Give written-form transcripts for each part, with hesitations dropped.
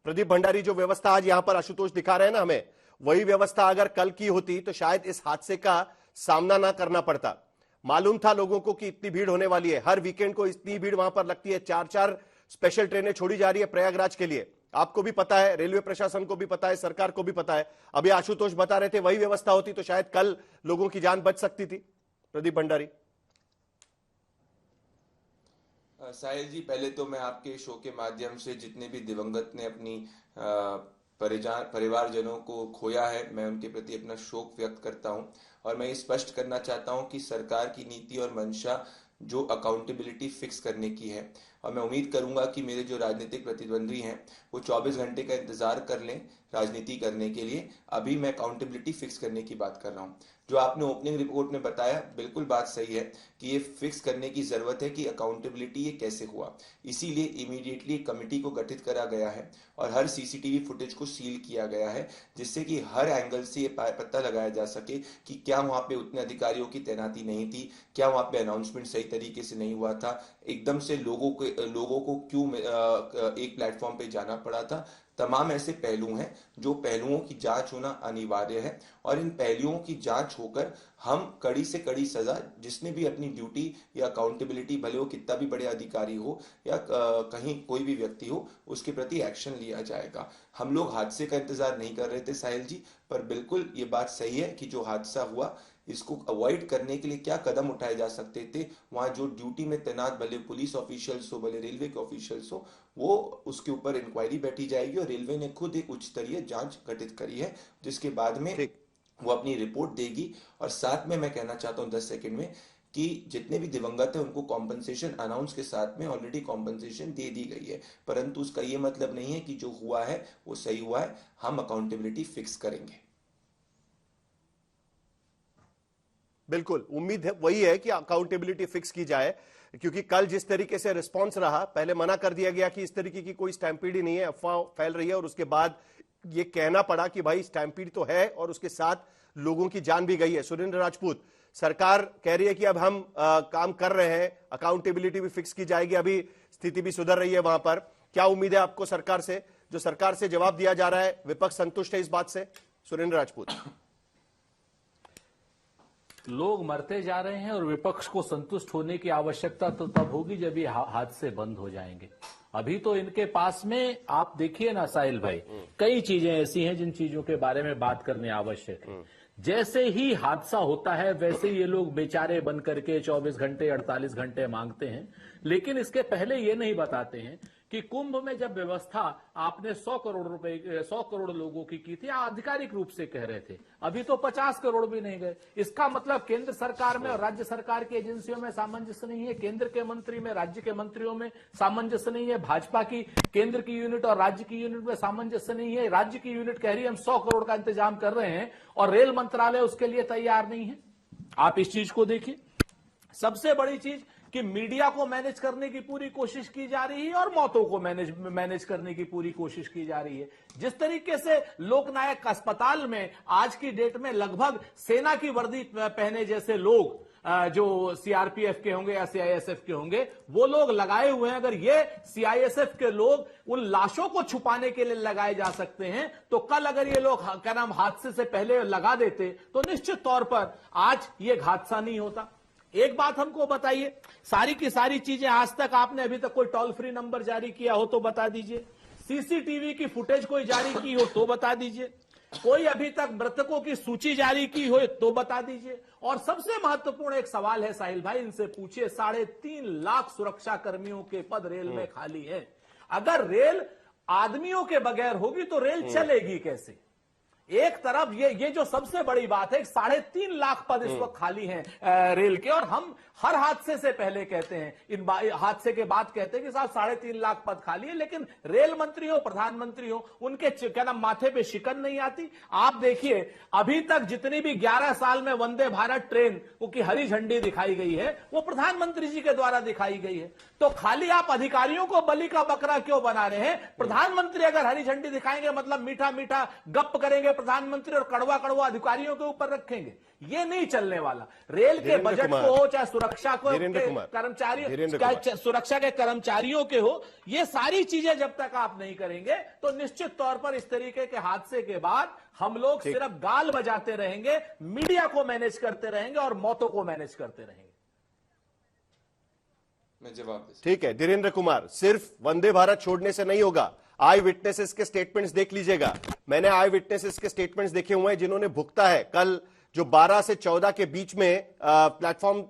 प्रदीप भंडारी जो व्यवस्था आज यहां पर आशुतोष दिखा रहे हैं ना हमें, वही व्यवस्था अगर कल की होती तो शायद इस हादसे का सामना ना करना पड़ता। मालूम था लोगों को कि इतनी भीड़ होने वाली है, हर वीकेंड को इतनी भीड़ वहां पर लगती है, 4-4 स्पेशल ट्रेनें छोड़ी जा रही है प्रयागराज के लिए। आपको भी पता है, रेलवे प्रशासन को भी पता है, सरकार को भी पता है। अभी आशुतोष बता रहे थे वही व्यवस्था होती तो शायद कल लोगों की जान बच सकती थी। प्रदीप भंडारी। साहिल जी, पहले तो मैं आपके शो के माध्यम से जितने भी दिवंगत ने अपनी परिवारजनों को खोया है, मैं उनके प्रति अपना शोक व्यक्त करता हूं। और मैं ये स्पष्ट करना चाहता हूं कि सरकार की नीति और मंशा जो अकाउंटेबिलिटी फिक्स करने की है, और मैं उम्मीद करूंगा कि मेरे जो राजनीतिक प्रतिद्वंदी हैं वो 24 घंटे का इंतजार कर लें राजनीति करने के लिए। अभी मैं अकाउंटेबिलिटी फिक्स करने की बात कर रहा हूं। जो आपने ओपनिंग रिपोर्ट में बताया, बिल्कुल बात सही है कि ये फिक्स करने की जरूरत है कि अकाउंटेबिलिटी ये कैसे हुआ। इसीलिए इमीडिएटली कमेटी को गठित करा गया है और हर सीसीटीवी फुटेज को सील किया गया है, जिससे कि हर एंगल से ये पता लगाया जा सके कि क्या वहां पे उतने अधिकारियों की तैनाती नहीं थी, क्या वहां पे अनाउंसमेंट सही तरीके से नहीं हुआ था, एकदम से लोगों को क्यों एक प्लेटफॉर्म पे जाना पड़ा था। तमाम ऐसे पहलू हैं जो पहलुओं की जांच होना अनिवार्य है, और इन पहलुओं की जांच होकर हम कड़ी से कड़ी सजा, जिसने भी अपनी ड्यूटी या अकाउंटेबिलिटी, भले वो कितना भी बड़े अधिकारी हो या कहीं कोई भी व्यक्ति हो, उसके प्रति एक्शन लिया जाएगा। हम लोग हादसे का इंतजार नहीं कर रहे थे साहिल जी, पर बिल्कुल ये बात सही है कि जो हादसा हुआ इसको अवॉइड करने के लिए क्या कदम उठाए जा सकते थे। वहां जो ड्यूटी में तैनात भले पुलिस ऑफिशियल्स हो, भले रेलवे के ऑफिशियल्स हो, वो उसके ऊपर इंक्वायरी बैठी जाएगी, और रेलवे ने खुद एक उच्च स्तरीय जांच गठित करी है, जिसके बाद में वो अपनी रिपोर्ट देगी। और साथ में मैं कहना चाहता हूं 10 सेकंड में कि जितने भी दिवंगत हैं उनको कॉम्पनसेशन अनाउंस के साथ में ऑलरेडी कॉम्पनसेशन दे दी गई है, परंतु उसका ये मतलब नहीं है कि जो हुआ है वो सही हुआ है। हम अकाउंटेबिलिटी फिक्स करेंगे। बिल्कुल उम्मीद है वही है कि अकाउंटेबिलिटी फिक्स की जाए, क्योंकि कल जिस तरीके से रिस्पांस रहा, पहले मना कर दिया गया कि इस तरीके की कोई स्टैम्पीड ही नहीं है, अफवाह फैल रही है, और उसके बाद ये कहना पड़ा कि भाई स्टैम्पीड तो है और उसके साथ लोगों की जान भी गई है। सुरेंद्र राजपूत, सरकार कह रही है कि अब हम काम कर रहे हैं, अकाउंटेबिलिटी भी फिक्स की जाएगी, अभी स्थिति भी सुधर रही है वहां पर। क्या उम्मीद है आपको सरकार से? जो सरकार से जवाब दिया जा रहा है, विपक्ष संतुष्ट है इस बात से? सुरेंद्र राजपूत। लोग मरते जा रहे हैं और विपक्ष को संतुष्ट होने की आवश्यकता तो तब होगी जब ये हादसे बंद हो जाएंगे। अभी तो इनके पास में आप देखिए ना साहिल भाई, कई चीजें ऐसी हैं जिन चीजों के बारे में बात करने आवश्यक है। जैसे ही हादसा होता है वैसे ये लोग बेचारे बन करके 24 घंटे 48 घंटे मांगते हैं, लेकिन इसके पहले ये नहीं बताते हैं कि कुंभ में जब व्यवस्था आपने 100 करोड़ रुपए 100 करोड़ लोगों की थी, आधिकारिक रूप से कह रहे थे, अभी तो 50 करोड़ भी नहीं गए। इसका मतलब केंद्र सरकार में और राज्य सरकार की एजेंसियों में सामंजस्य नहीं है, केंद्र के मंत्री में राज्य के मंत्रियों में सामंजस्य नहीं है, भाजपा की केंद्र की यूनिट और राज्य की यूनिट में सामंजस्य नहीं है। राज्य की यूनिट कह रही है हम 100 करोड़ का इंतजाम कर रहे हैं और रेल मंत्रालय उसके लिए तैयार नहीं है। आप इस चीज को देखिए। सबसे बड़ी चीज कि मीडिया को मैनेज करने की पूरी कोशिश की जा रही है और मौतों को मैनेज करने की पूरी कोशिश की जा रही है। जिस तरीके से लोकनायक अस्पताल में आज की डेट में लगभग सेना की वर्दी पहने जैसे लोग, जो सीआरपीएफ के होंगे या सीआईएसएफ के होंगे, वो लोग लगाए हुए हैं। अगर ये सीआईएसएफ के लोग उन लाशों को छुपाने के लिए लगाए जा सकते हैं, तो कल अगर ये लोग क्या नाम हादसे से पहले लगा देते तो निश्चित तौर पर आज ये हादसा नहीं होता। एक बात हमको बताइए, सारी की सारी चीजें आज तक आपने अभी तक कोई टोल फ्री नंबर जारी किया हो तो बता दीजिए, सीसीटीवी की फुटेज कोई जारी की हो तो बता दीजिए, कोई अभी तक मृतकों की सूची जारी की हो तो बता दीजिए। और सबसे महत्वपूर्ण एक सवाल है साहिल भाई, इनसे पूछिए, 3.5 लाख सुरक्षा कर्मियों के पद रेल में खाली है। अगर रेल आदमियों के बगैर होगी तो रेल चलेगी कैसे? एक तरफ ये जो सबसे बड़ी बात है, 3.5 लाख पद इस वक्त खाली हैं रेल के, और हम हर हादसे से पहले कहते हैं, इन हादसे के बाद कहते हैं कि साहब 3.5 लाख पद खाली है, लेकिन रेल मंत्री हो, प्रधानमंत्री हो, उनके क्या नाम माथे पे शिकन नहीं आती। आप देखिए अभी तक जितनी भी 11 साल में वंदे भारत ट्रेन की हरी झंडी दिखाई गई है वो प्रधानमंत्री जी के द्वारा दिखाई गई है। तो खाली आप अधिकारियों को बलि का बकरा क्यों बना रहे हैं? प्रधानमंत्री अगर हरी झंडी दिखाएंगे मतलब मीठा मीठा गप करेंगे प्रधानमंत्री और कड़वा कड़वा अधिकारियों के ऊपर रखेंगे। ये नहीं चलने वाला। रेल के बजट को हो, चाहे सुरक्षा को कर्मचारी, सुरक्षा के कर्मचारियों के हो, ये सारी चीजें जब तक आप नहीं करेंगे तो निश्चित तौर पर इस तरीके के हादसे के बाद हम लोग सिर्फ गाल बजाते रहेंगे, मीडिया को मैनेज करते रहेंगे और मौतों को मैनेज करते रहेंगे। मैं जवाब दे। ठीक है धीरेन्द्र कुमार, सिर्फ वंदे भारत छोड़ने से नहीं होगा। आई विटनेसेस के स्टेटमेंट्स देख लीजिएगा। मैंने आई विटनेसेस के स्टेटमेंट्स देखे हुए हैं जिन्होंने भुगता है। कल जो 12 से 14 के बीच में प्लेटफॉर्म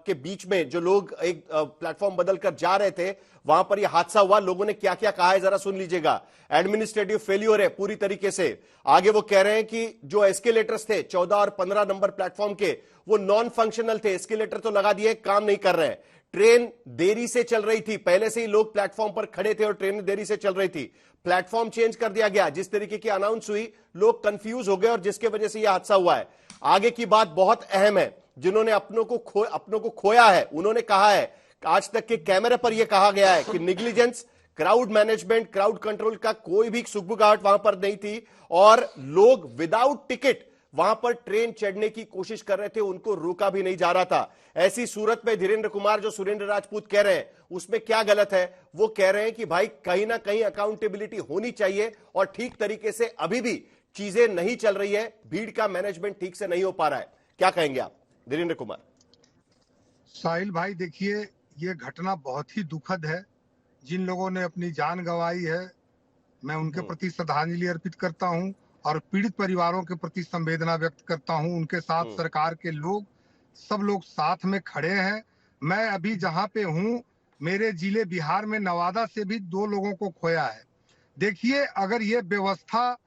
के बीच में जो लोग एक प्लेटफॉर्म बदलकर जा रहे थे, वहां पर यह हादसा हुआ। लोगों ने क्या क्या कहा है जरा सुन लीजिएगा। एडमिनिस्ट्रेटिव फेल्योर है पूरी तरीके से। आगे वो कह रहे हैं कि जो एस्केलेटर्स थे 14 और 15 नंबर प्लेटफॉर्म के, वो नॉन फंक्शनल थे। एस्केलेटर तो लगा दिए, काम नहीं कर रहे हैं। ट्रेन देरी से चल रही थी, पहले से ही लोग प्लेटफॉर्म पर खड़े थे और ट्रेन देरी से चल रही थी। प्लेटफॉर्म चेंज कर दिया गया, जिस तरीके की अनाउंस हुई लोग कंफ्यूज हो गए और जिसके वजह से यह हादसा हुआ है। आगे की बात बहुत अहम है। जिन्होंने अपनों को खोया है, उन्होंने कहा है, आज तक के कैमरे पर यह कहा गया है कि negligence, crowd management, crowd control का कोई भी सुगबुगाहट वहां पर नहीं थी और लोग विदाउट टिकट वहां पर ट्रेन चढ़ने की कोशिश कर रहे थे, उनको रोका भी नहीं जा रहा था। ऐसी सूरत में धीरेन्द्र कुमार जो सुरेंद्र राजपूत कह रहे हैं उसमें क्या गलत है? वो कह रहे हैं कि भाई कहीं ना कहीं अकाउंटेबिलिटी होनी चाहिए और ठीक तरीके से अभी भी चीजें नहीं चल रही है, भीड़ का मैनेजमेंट ठीक से नहीं हो पा रहा है। क्या कहेंगे आप धीरेन्द्र कुमार? साहिल भाई देखिए, ये घटना बहुत ही दुखद है। जिन लोगों ने अपनी जान गंवाई है, मैं उनके प्रति श्रद्धांजलि अर्पित करता हूं और पीड़ित परिवारों के प्रति संवेदना व्यक्त करता हूं। उनके साथ सरकार के लोग, सब लोग साथ में खड़े हैं। मैं अभी जहां पे हूं, मेरे जिले बिहार में नवादा से भी 2 लोगों को खोया है। देखिए, अगर ये व्यवस्था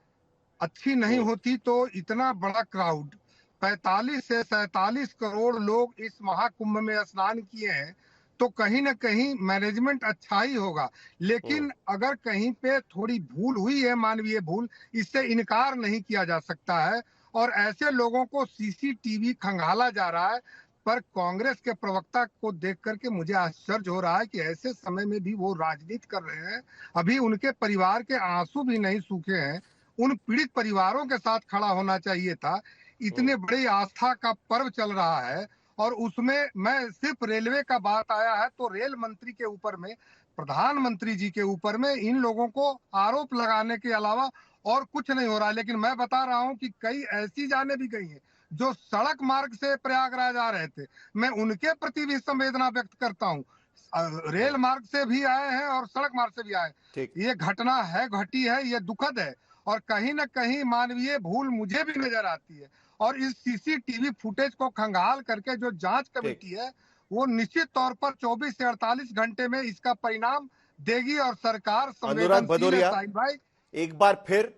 अच्छी नहीं होती तो इतना बड़ा क्राउड, 45 से 47 करोड़ लोग इस महाकुंभ में स्नान किए हैं, तो कहीं ना कहीं मैनेजमेंट अच्छा ही होगा। लेकिन अगर कहीं पे थोड़ी भूल हुई है, मानवीय भूल, इससे इनकार नहीं किया जा सकता है और ऐसे लोगों को सीसीटीवी खंगाला जा रहा है। पर कांग्रेस के प्रवक्ता को देख करके मुझे आश्चर्य हो रहा है कि ऐसे समय में भी वो राजनीति कर रहे हैं। अभी उनके परिवार के आंसू भी नहीं सूखे हैं। उन पीड़ित परिवारों के साथ खड़ा होना चाहिए था। इतने बड़ी आस्था का पर्व चल रहा है और उसमें मैं सिर्फ रेलवे का बात आया है तो रेल मंत्री के ऊपर में, प्रधानमंत्री जी के ऊपर में इन लोगों को आरोप लगाने के अलावा और कुछ नहीं हो रहा। लेकिन मैं बता रहा हूं कि कई ऐसी जानें भी गई हैं जो सड़क मार्ग से प्रयागराज आ रहे थे। मैं उनके प्रति भी संवेदना व्यक्त करता हूं। रेल मार्ग से भी आए हैं और सड़क मार्ग से भी आए। ये घटना है, घटी है, ये दुखद है और कहीं ना कहीं मानवीय भूल मुझे भी नजर आती है। और इस सीसीटीवी फुटेज को खंगाल करके जो जांच कमेटी है वो निश्चित तौर पर 24 से 48 घंटे में इसका परिणाम देगी और सरकार अनुराग भदौरिया भाई एक बार फिर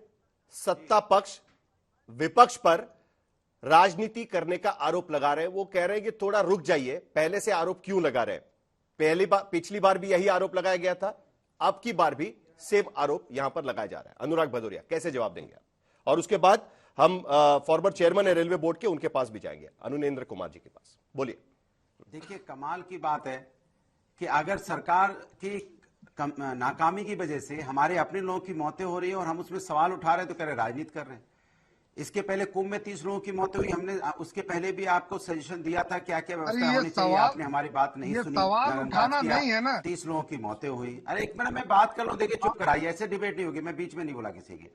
सत्ता पक्ष विपक्ष पर राजनीति करने का आरोप लगा रहे हैं। वो कह रहे हैं कि थोड़ा रुक जाइए, पहले से आरोप क्यों लगा रहे हैं? पिछली बार भी यही आरोप लगाया गया था, अब की बार भी सेम आरोप यहां पर लगाया जा रहा है। अनुराग भदौरिया कैसे जवाब देंगे आप? और उसके बाद हम फॉर्मर चेयरमैन है रेलवे बोर्ड के, उनके पास भी जाएंगे, अनुनेंद्र कुमार जी के पास। बोलिए। देखिए, कमाल की बात है कि अगर सरकार की नाकामी की वजह से हमारे अपने लोगों की मौतें हो रही है और हम उसमें सवाल उठा रहे हैं तो कह रहे राजनीति कर रहे हैं। इसके पहले कुंभ में 30 लोगों की मौतें हुई, हमने उसके पहले भी आपको सजेशन दिया था क्या क्या व्यवस्था होनी चाहिए, आपने हमारी बात नहीं सुनी। सवाल उठाना नहीं है ना। 30 लोगों की मौतें हुई। अरे एक मिनट मैं बात कर लूं, देखिए चुप कराइए, ऐसे डिबेट नहीं होगी। मैं बीच में नहीं बोला किसी के,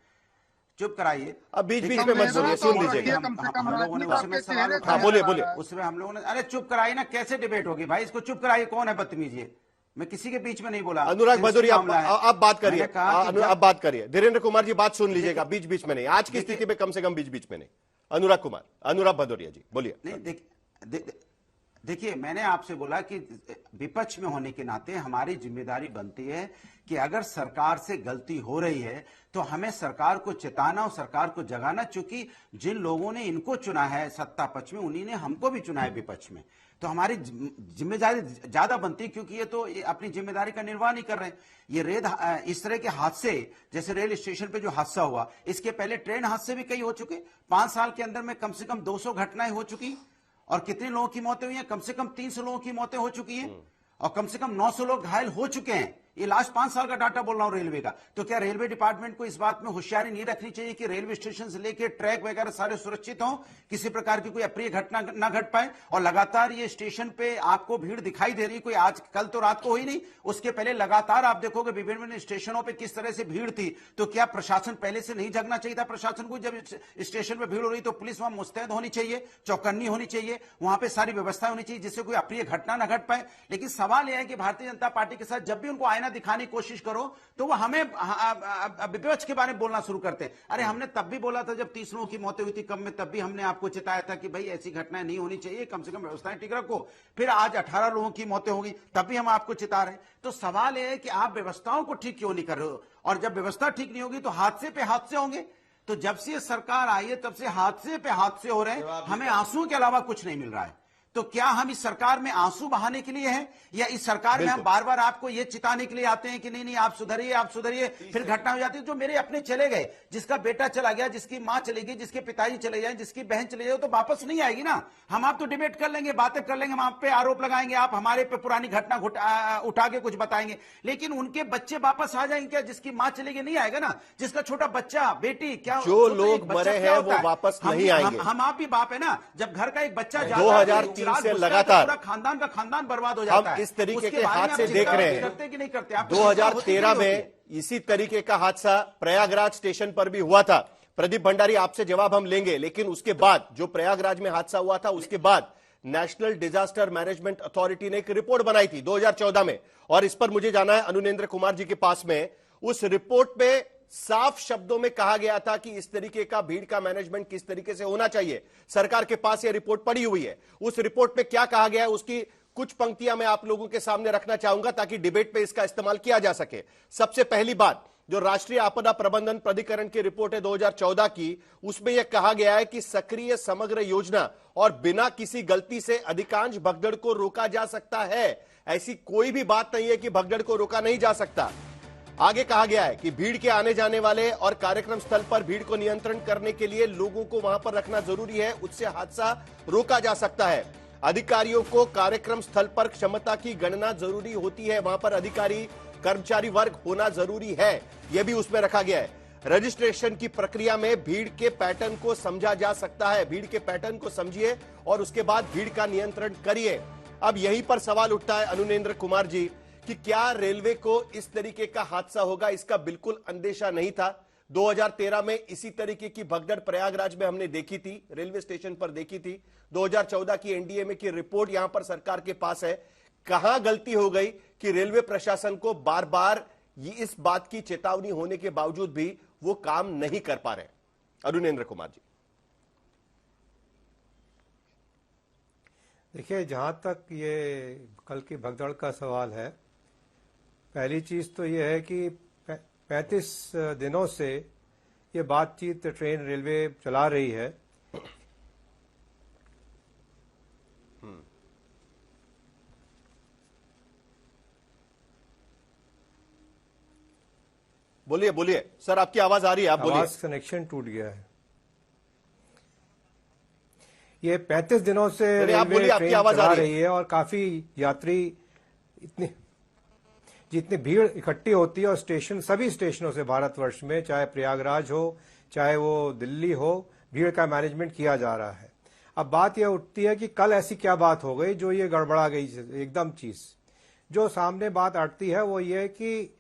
चुप कराइए। अब बीच बीच में मत बोलिए, सुन लीजिएगा। हम लोगों ने उसमें सवाल उठाया, बोलिए बोलिए। उसमें हम लोगों ने, अरे चुप कराइए ना, कैसे डिबेट होगी भाई, इसको चुप कराइए। कौन है बदतमीज ये? मैं किसी के बीच में नहीं बोला। अनुराग भदौरिया आप बात करिए, आप बात करिए। धीरेन्द्र कुमार जी बात सुन लीजिएगा, बीच बीच में नहीं। आज की स्थिति में कम से कम बीच बीच में नहीं। अनुराग भदौरिया जी बोलिए। नहीं, देखिए मैंने आपसे बोला कि विपक्ष में होने के नाते हमारी जिम्मेदारी बनती है कि अगर सरकार से गलती हो रही है तो हमें सरकार को चेताना और सरकार को जगाना। चूंकि जिन लोगों ने इनको चुना है सत्ता पक्ष में, उन्हीं ने हमको भी चुना है विपक्ष में, तो हमारी जिम्मेदारी ज्यादा बनती है क्योंकि ये तो अपनी जिम्मेदारी का निर्वाह नहीं कर रहे हैं। ये इस तरह के हादसे, जैसे रेल स्टेशन पे जो हादसा हुआ, इसके पहले ट्रेन हादसे भी कई हो चुके। 5 साल के अंदर में कम से कम 200 घटनाएं हो चुकी और कितने लोगों की मौतें हुई हैं? कम से कम 300 लोगों की मौतें हो चुकी हैं और कम से कम 900 लोग घायल हो चुके हैं ये लास्ट 5 साल का डाटा बोल रहा हूं रेलवे का। तो क्या रेलवे डिपार्टमेंट को इस बात में होशियारी नहीं रखनी चाहिए कि रेलवे स्टेशन से लेकर ट्रैक वगैरह सारे सुरक्षित हों, किसी प्रकार की कोई अप्रिय घटना ना घट पाए? और लगातार ये स्टेशन पे आपको भीड़ दिखाई दे रही, कोई आज कल तो रात को हुई नहीं, उसके पहले लगातार आप देखोगे विभिन्न स्टेशनों पे किस तरह से भीड़ थी। तो क्या प्रशासन पहले से नहीं जगना चाहिए था? प्रशासन को जब स्टेशन पे भीड़ हो रही तो पुलिस वहां मुस्तैद होनी चाहिए, चौकन्नी होनी चाहिए, वहां पे सारी व्यवस्था होनी चाहिए जिससे कोई अप्रिय घटना न घट पाए। लेकिन सवाल यह है कि भारतीय जनता पार्टी के साथ जब भी उनको आईना दिखाने की कोशिश करो तो वो हमें विपक्ष के बारे में बोलना शुरू करते हैं। अरे हमने तब भी बोला था जब 30 लोगों की मौतें हुई थी कम में, तब भी हमने आपको चिताया था कि भाई ऐसी घटनाएं नहीं होनी चाहिए, कम से कम व्यवस्थाएं ठीक रखो। फिर आज 18 लोगों की मौतें होगी, तब भी हम आपको चिता रहे हैं। तो सवाल यह है कि आप व्यवस्थाओं को ठीक क्यों नहीं कर रहे हो? और जब व्यवस्था ठीक नहीं होगी तो हादसे पे हादसे होंगे। तो जब से ये सरकार आई है तब से हादसे पे हादसे हो रहे हैं, हमें आंसुओं के अलावा कुछ नहीं मिल रहा है। तो क्या हम इस सरकार में आंसू बहाने के लिए हैं, या इस सरकार में हम बार बार आपको यह चिताने के लिए आते हैं कि नहीं नहीं आप सुधरिए आप सुधरिए, फिर घटना हो जाती है? जो मेरे अपने चले गए, जिसका बेटा चला गया, जिसकी मां चली गई, जिसके पिताजी चले जाए, जिसकी बहन चले जाए, तो वापस नहीं आएगी ना। हम आप तो डिबेट कर लेंगे, बातें कर लेंगे, हम आप पे आरोप लगाएंगे, आप हमारे पे पुरानी घटना उठा के कुछ बताएंगे, लेकिन उनके बच्चे वापस आ जाएंगे क्या? जिसकी मां चली गई नहीं आएगा ना, जिसका छोटा बच्चा बेटी, क्या जो लोग मरे हैं वो वापस नहीं आएंगे। हम आप भी बाप है ना, जब घर का एक बच्चा 2003 से लगातार पूरा खानदान का खानदान बर्बाद हो जाता है। हम इस तरीके के हादसे देख रहे हैं। करते कि नहीं करते? 2013 में इसी तरीके का हादसा प्रयागराज स्टेशन पर भी हुआ था। प्रदीप भंडारी आपसे जवाब हम लेंगे, लेकिन उसके बाद जो प्रयागराज में हादसा हुआ था उसके बाद नेशनल डिजास्टर मैनेजमेंट अथॉरिटी ने एक रिपोर्ट बनाई थी 2014 में, और इस पर मुझे जाना है अनुनेंद्र कुमार जी के पास में। उस रिपोर्ट में साफ शब्दों में कहा गया था कि इस तरीके का भीड़ का मैनेजमेंट किस तरीके से होना चाहिए। सरकार के पास यह रिपोर्ट पड़ी हुई है। उस रिपोर्ट में क्या कहा गया है उसकी कुछ पंक्तियां मैं आप लोगों के सामने रखना चाहूंगा ताकि डिबेट पे इसका इस्तेमाल किया जा सके। सबसे पहली बात, जो राष्ट्रीय आपदा प्रबंधन प्राधिकरण की रिपोर्ट है 2014 की, उसमें यह कहा गया है कि सक्रिय समग्र योजना और बिना किसी गलती से अधिकांश भगदड़ को रोका जा सकता है। ऐसी कोई भी बात नहीं है कि भगदड़ को रोका नहीं जा सकता। आगे कहा गया है कि भीड़ के आने जाने वाले और कार्यक्रम स्थल पर भीड़ को नियंत्रण करने के लिए लोगों को वहां पर रखना जरूरी है, उससे हादसा रोका जा सकता है। अधिकारियों को कार्यक्रम स्थल पर क्षमता की गणना जरूरी होती है, वहां पर अधिकारी कर्मचारी वर्ग होना जरूरी है, यह भी उसमें रखा गया है। रजिस्ट्रेशन की प्रक्रिया में भीड़ के पैटर्न को समझा जा सकता है, भीड़ के पैटर्न को समझिए और उसके बाद भीड़ का नियंत्रण करिए। अब यहीं पर सवाल उठता है अनुनेंद्र कुमार जी कि क्या रेलवे को इस तरीके का हादसा होगा, इसका बिल्कुल अंदेशा नहीं था। 2013 में इसी तरीके की भगदड़ प्रयागराज में हमने देखी थी, रेलवे स्टेशन पर देखी थी। 2014 की एनडीएमए की रिपोर्ट यहां पर सरकार के पास है। कहां गलती हो गई कि रेलवे प्रशासन को बार बार इस बात की चेतावनी होने के बावजूद भी वो काम नहीं कर पा रहे? अनुनेंद्र कुमार जी। देखिए, जहां तक ये कल की भगदड़ का सवाल है, पहली चीज तो यह है कि 35 दिनों से ये बातचीत ट्रेन रेलवे चला रही है। बोलिए बोलिए सर, आपकी आवाज आ रही है, आप बोलिए। आवाज कनेक्शन टूट गया है। ये 35 दिनों से रेलवे ट्रेन चला रही है और काफी यात्री जितनी भीड़ इकट्ठी होती है और स्टेशन, सभी स्टेशनों से भारतवर्ष में, चाहे प्रयागराज हो चाहे वो दिल्ली हो, भीड़ का मैनेजमेंट किया जा रहा है। अब बात यह उठती है कि कल ऐसी क्या बात हो गई जो ये गड़बड़ा गई एकदम चीज। जो सामने बात अटती है वो ये कि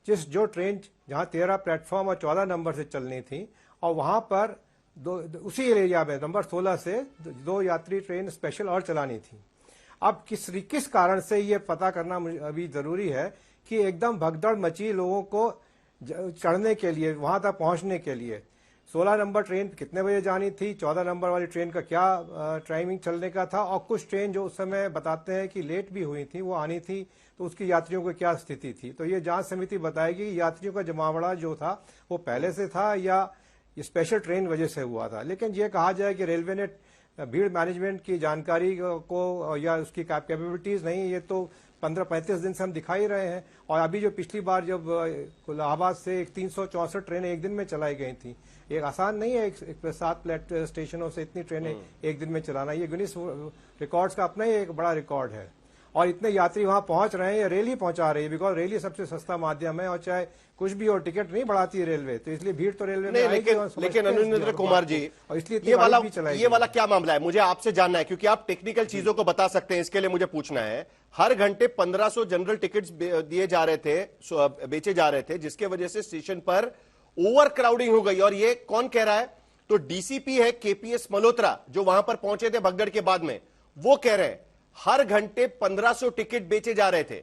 जो ट्रेन जहां 13 प्लेटफॉर्म और 14 नंबर से चलनी थी, और वहां पर उसी एरिया में नंबर 16 से 2 यात्री ट्रेन स्पेशल और चलानी थी। अब किस कारण से ये पता करना अभी जरूरी है कि एकदम भगदड़ मची लोगों को चढ़ने के लिए, वहां तक पहुंचने के लिए। 16 नंबर ट्रेन कितने बजे जानी थी, 14 नंबर वाली ट्रेन का क्या टाइमिंग चलने का था, और कुछ ट्रेन जो उस समय बताते हैं कि लेट भी हुई थी, वो आनी थी, तो उसकी यात्रियों की क्या स्थिति थी। तो ये जांच समिति बताएगी कि यात्रियों का जमावड़ा जो था वो पहले से था या ये स्पेशल ट्रेन वजह से हुआ था। लेकिन ये कहा जाए कि रेलवे ने भीड़ मैनेजमेंट की जानकारी को या उसकी कैपेबिलिटीज नहीं, ये तो 15-35 दिन से हम दिखा ही रहे हैं। और अभी जो पिछली बार जब इलाहाबाद से 364 ट्रेनें एक दिन में चलाई गई थी, एक आसान नहीं है 7 स्टेशनों से इतनी ट्रेनें एक दिन में चलाना। ये गिनीज रिकॉर्ड्स का अपना ही एक बड़ा रिकॉर्ड है। और इतने यात्री वहां पहुंच रहे हैं, या रेल ही पहुंचा रही है, बिकॉज रेल ही सबसे सस्ता माध्यम है, और चाहे कुछ भी हो टिकट नहीं बढ़ाती है रेलवे, तो इसलिए भीड़ तो रेलवे में आएगी। लेकिन अनुरेंद्र कुमार जी, और इसलिए ये वाला क्या मामला है, मुझे आपसे जानना है, क्योंकि आप टेक्निकल चीजों को बता सकते हैं, इसके लिए मुझे पूछना है। हर घंटे 1500 जनरल टिकट्स दिए जा रहे थे, बेचे जा रहे थे, जिसके वजह से स्टेशन पर ओवर क्राउडिंग हो गई। और ये कौन कह रहा है? तो डीसीपी है केपीएस मल्होत्रा, जो वहां पर पहुंचे थे भगदड़ के बाद में, वो कह रहे हैं हर घंटे 1500 टिकट बेचे जा रहे थे।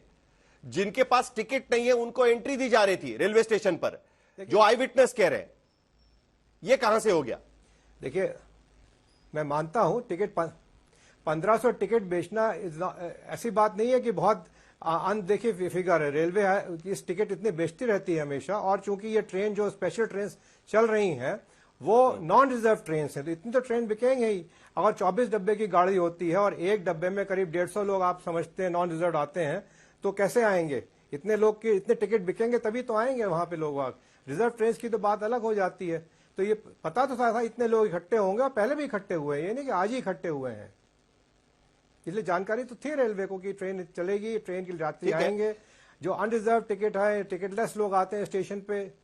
जिनके पास टिकट नहीं है उनको एंट्री दी जा रही थी रेलवे स्टेशन पर, जो आई विटनेस कह रहे हैं। यह कहां से हो गया? देखिए, मैं मानता हूं टिकट 1500 टिकट बेचना ऐसी बात नहीं है कि बहुत अनदेखी फिगर है। रेलवे इस टिकट इतनी बेचती रहती है हमेशा, और चूंकि ये ट्रेन जो स्पेशल ट्रेन चल रही हैं वो नॉन रिजर्व ट्रेन है, तो इतनी तो ट्रेन बिकेंगे ही। अगर 24 डब्बे की गाड़ी होती है और एक डब्बे में करीब 150 लोग आप समझते हैं नॉन रिजर्व आते हैं, तो कैसे आएंगे? इतने लोग के इतने टिकट बिकेंगे तभी तो आएंगे वहां पे लोग। रिजर्व ट्रेन की तो बात अलग हो जाती है। तो ये पता तो था इतने लोग इकट्ठे होंगे, और पहले भी इकट्ठे हुए हैं, ये नहीं कि आज ही इकट्ठे हुए हैं। इसलिए जानकारी तो थी रेलवे को कि ट्रेन चलेगी, ट्रेन के यात्री आएंगे। जो अनरिजर्व टिकट है, टिकटलेस लोग आते हैं स्टेशन पे,